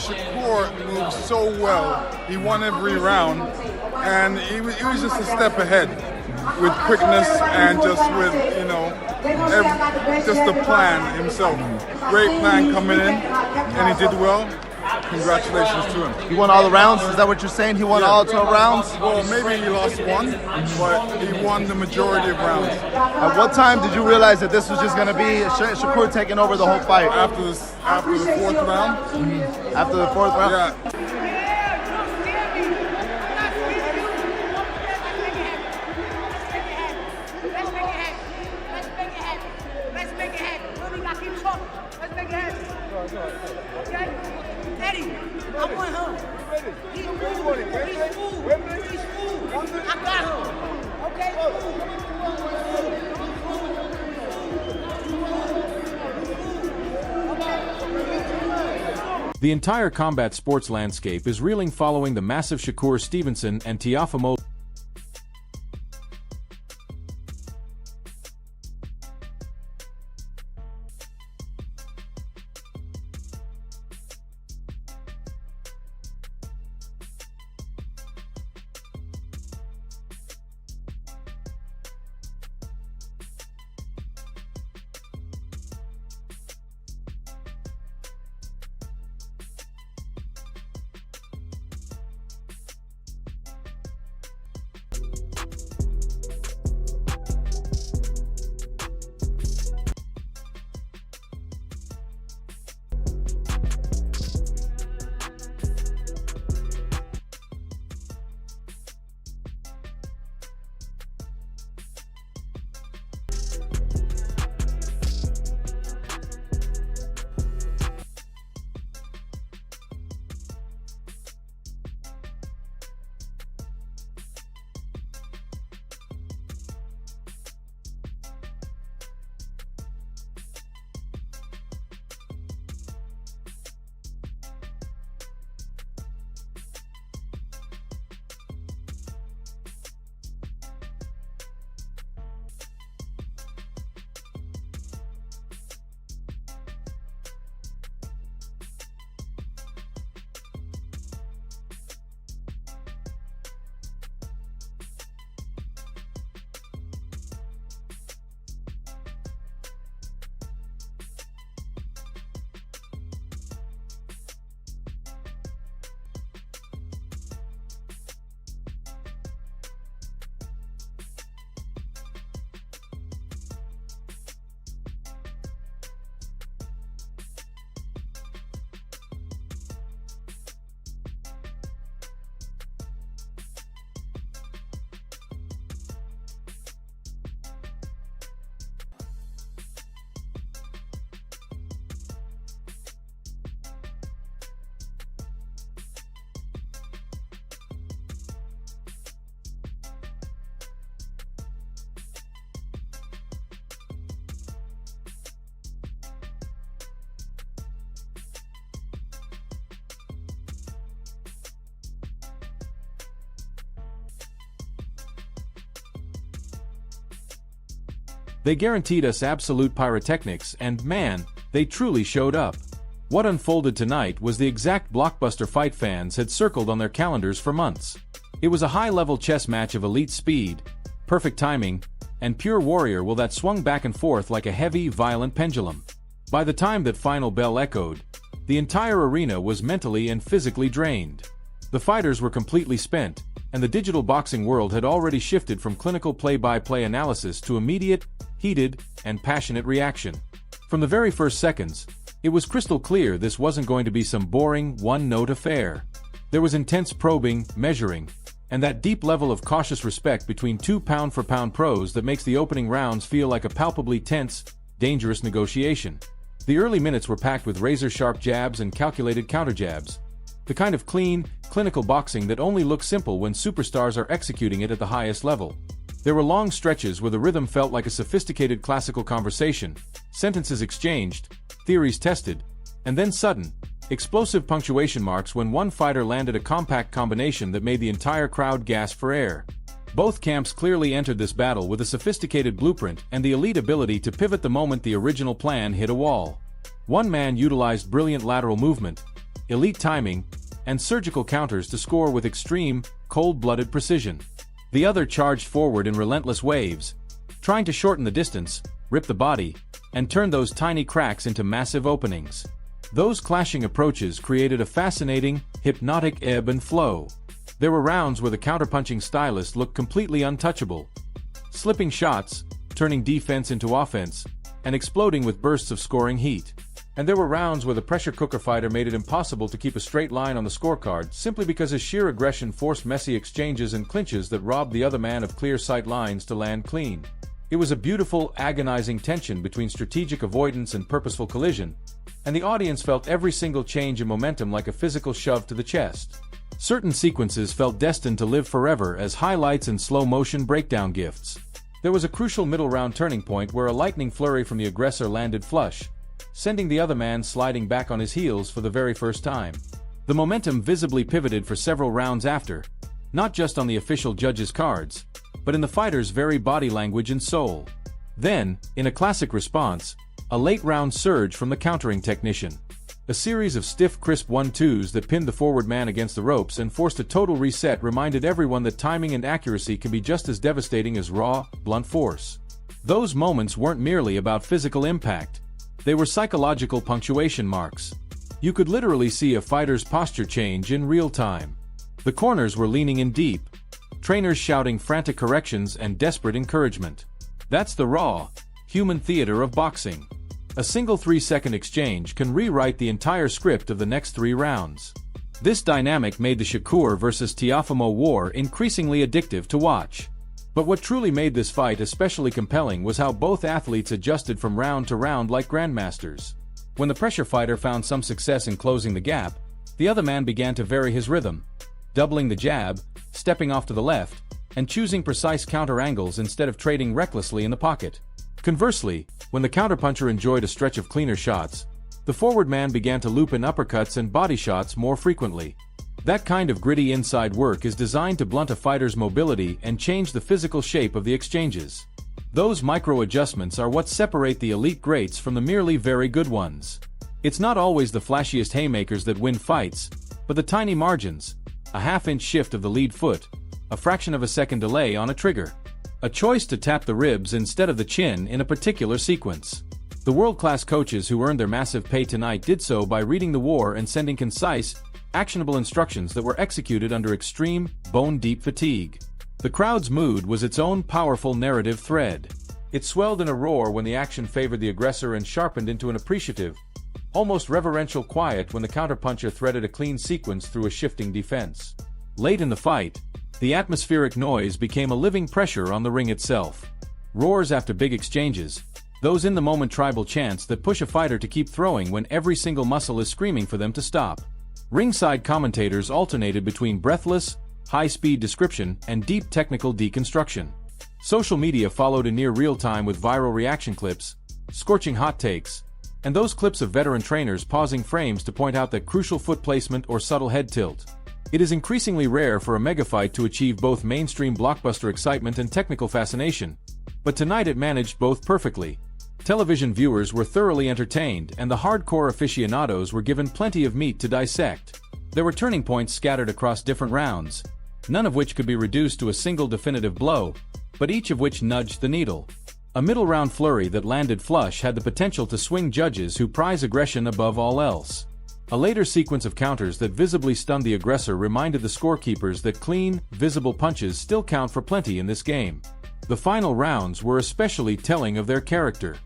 Shakur moved so well. He won every round, and he was just a step ahead with quickness and just with, just the plan himself. Great plan coming in, and he did well. Congratulations to him. He won all the rounds? Is that what you're saying? He won all 12 rounds? Well, maybe he lost one, but he won the majority of rounds. At what time did you realize that this was just going to be Shakur taking over the whole fight? After the fourth round. After the fourth round? Yeah. Eddie, I want him. He's fool. He's fool. I got him. Okay? The entire combat sports landscape is reeling following the massive Shakur Stevenson and Teofimo They guaranteed us absolute pyrotechnics, and man, they truly showed up. What unfolded tonight was the exact blockbuster fight fans had circled on their calendars for months. It was a high-level chess match of elite speed, perfect timing, and pure warrior will that swung back and forth like a heavy, violent pendulum. By the time that final bell echoed, the entire arena was mentally and physically drained. The fighters were completely spent, and the digital boxing world had already shifted from clinical play-by-play analysis to immediate, heated, and passionate reaction. From the very first seconds, it was crystal clear this wasn't going to be some boring, one-note affair. There was intense probing, measuring, and that deep level of cautious respect between two pound-for-pound pros that makes the opening rounds feel like a palpably tense, dangerous negotiation. The early minutes were packed with razor-sharp jabs and calculated counter-jabs. The kind of clean, clinical boxing that only looks simple when superstars are executing it at the highest level. There were long stretches where the rhythm felt like a sophisticated classical conversation, sentences exchanged, theories tested, and then sudden, explosive punctuation marks when one fighter landed a compact combination that made the entire crowd gasp for air. Both camps clearly entered this battle with a sophisticated blueprint and the elite ability to pivot the moment the original plan hit a wall. One man utilized brilliant lateral movement, elite timing, and surgical counters to score with extreme, cold-blooded precision. The other charged forward in relentless waves, trying to shorten the distance, rip the body, and turn those tiny cracks into massive openings. Those clashing approaches created a fascinating, hypnotic ebb and flow. There were rounds where the counterpunching stylist looked completely untouchable, slipping shots, turning defense into offense, and exploding with bursts of scoring heat. And there were rounds where the pressure cooker fighter made it impossible to keep a straight line on the scorecard simply because his sheer aggression forced messy exchanges and clinches that robbed the other man of clear sight lines to land clean. It was a beautiful, agonizing tension between strategic avoidance and purposeful collision, and the audience felt every single change in momentum like a physical shove to the chest. Certain sequences felt destined to live forever as highlights and slow-motion breakdown gifts. There was a crucial middle-round turning point where a lightning flurry from the aggressor landed flush, sending the other man sliding back on his heels for the very first time. The momentum visibly pivoted for several rounds after, not just on the official judges' cards, but in the fighter's very body language and soul. Then, in a classic response, a late-round surge from the countering technician. A series of stiff, crisp 1-2s that pinned the forward man against the ropes and forced a total reset reminded everyone that timing and accuracy can be just as devastating as raw, blunt force. Those moments weren't merely about physical impact. They were psychological punctuation marks. You could literally see a fighter's posture change in real time. The corners were leaning in deep, trainers shouting frantic corrections and desperate encouragement. That's the raw, human theater of boxing. A single 3-second exchange can rewrite the entire script of the next 3 rounds. This dynamic made the Shakur vs. Teofimo war increasingly addictive to watch. But what truly made this fight especially compelling was how both athletes adjusted from round to round like grandmasters. When the pressure fighter found some success in closing the gap, the other man began to vary his rhythm, doubling the jab, stepping off to the left, and choosing precise counter angles instead of trading recklessly in the pocket. Conversely, when the counterpuncher enjoyed a stretch of cleaner shots, the forward man began to loop in uppercuts and body shots more frequently. That kind of gritty inside work is designed to blunt a fighter's mobility and change the physical shape of the exchanges. Those micro-adjustments are what separate the elite greats from the merely very good ones. It's not always the flashiest haymakers that win fights, but the tiny margins, a half-inch shift of the lead foot, a fraction of a second delay on a trigger, a choice to tap the ribs instead of the chin in a particular sequence. The world-class coaches who earned their massive pay tonight did so by reading the war and sending concise, actionable instructions that were executed under extreme, bone-deep fatigue. The crowd's mood was its own powerful narrative thread. It swelled in a roar when the action favored the aggressor and sharpened into an appreciative, almost reverential quiet when the counterpuncher threaded a clean sequence through a shifting defense. Late in the fight, the atmospheric noise became a living pressure on the ring itself. Roars after big exchanges, those in-the-moment tribal chants that push a fighter to keep throwing when every single muscle is screaming for them to stop. Ringside commentators alternated between breathless, high-speed description and deep technical deconstruction. Social media followed in near real time with viral reaction clips, scorching hot takes, and those clips of veteran trainers pausing frames to point out that crucial foot placement or subtle head tilt. It is increasingly rare for a megafight to achieve both mainstream blockbuster excitement and technical fascination, but tonight it managed both perfectly. Television viewers were thoroughly entertained and the hardcore aficionados were given plenty of meat to dissect. There were turning points scattered across different rounds, none of which could be reduced to a single definitive blow, but each of which nudged the needle. A middle round flurry that landed flush had the potential to swing judges who prize aggression above all else. A later sequence of counters that visibly stunned the aggressor reminded the scorekeepers that clean, visible punches still count for plenty in this game. The final rounds were especially telling of their character.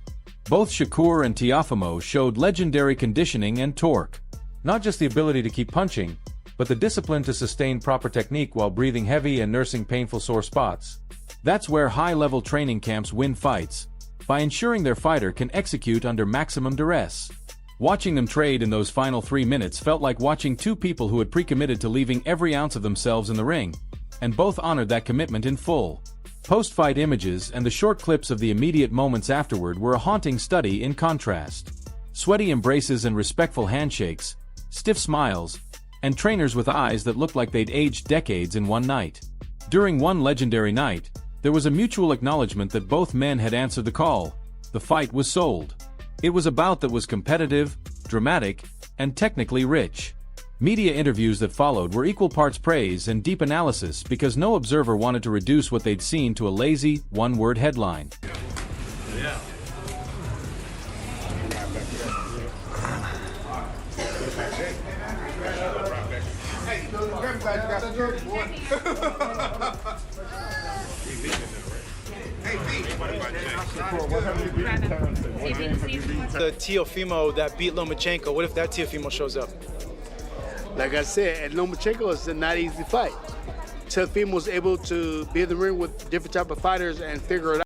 Both Shakur and Teofimo showed legendary conditioning and torque. Not just the ability to keep punching, but the discipline to sustain proper technique while breathing heavy and nursing painful sore spots. That's where high-level training camps win fights, by ensuring their fighter can execute under maximum duress. Watching them trade in those final 3 minutes felt like watching two people who had pre-committed to leaving every ounce of themselves in the ring, and both honored that commitment in full. Post-fight images and the short clips of the immediate moments afterward were a haunting study in contrast. Sweaty embraces and respectful handshakes, stiff smiles, and trainers with eyes that looked like they'd aged decades in one night. During one legendary night, there was a mutual acknowledgement that both men had answered the call. The fight was sold. It was a bout that was competitive, dramatic, and technically rich. Media interviews that followed were equal parts praise and deep analysis because no observer wanted to reduce what they'd seen to a lazy, one-word headline. Yeah. The Teofimo that beat Lomachenko, what if that Teofimo shows up? Like I said, at Lomachenko, it's a not easy fight. Teofimo was able to be in the ring with different type of fighters and figure it out.